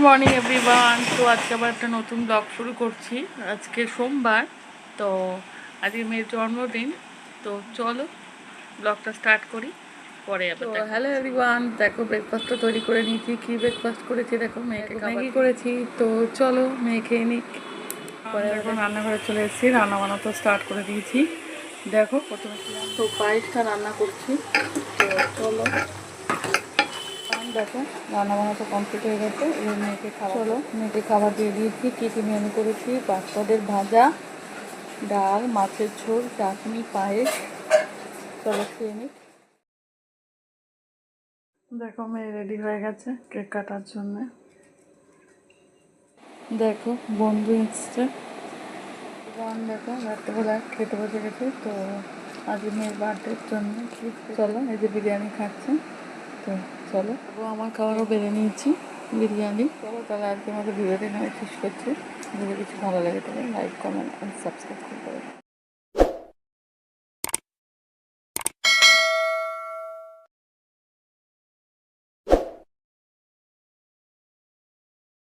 Morning everyone. তো আজকে আবার একটা নতুন ব্লগ শুরু করছি। আজকে সোমবার, তো আজকে মেয়ের জন্মদিন। তো চলো ব্লগটা স্টার্ট করি, পরে আবার। তো হ্যালো এভরিওয়ান, দেখো ব্রেকফাস্টটা তৈরি করে নিয়েছি। কী ব্রেকফাস্ট করেছি দেখো, মেয়েকে ম্যাগি করেছি। তো চলো মেয়ে খেয়ে নিক, পরে এখন রান্নাঘরে চলে এসেছি। রান্না বান্না স্টার্ট করে দিয়েছি। দেখো প্রথমে তো পায়েসটা রান্না করছি। তো চলো, দেখো রান্না বান্না তো কমপ্লিট হয়ে গেছে। এবার মেয়েকে মেয়েকে খাবার দিয়ে দিয়েছি। কী কী মেনু করেছি: বাচ্চাদের ভাজা, ডাল, মাছের ঝোল, চাটনি, পায়েস। চলো খেয়ে নিই। দেখো মেয়ে রেডি হয়ে গেছে কেক কাটার জন্যে। দেখো বন্ধু এসছে। দেখো রাত্রেবেলা খেতে বসে গেছে। তো আজ মেয়ের বার্থডের জন্য চলো, এই যে বিরিয়ানি খাচ্ছে। তো চলো, আমার খাবারও বেড়ে নিয়েছি বিরিয়ানি। চলো তাহলে আজকে আমাদের ভিডিওটি এখানে শেষ করছি। যদি কিছু ভালো লাগে তাহলে লাইক, কমেন্ট আর সাবস্ক্রাইব করতে পারো।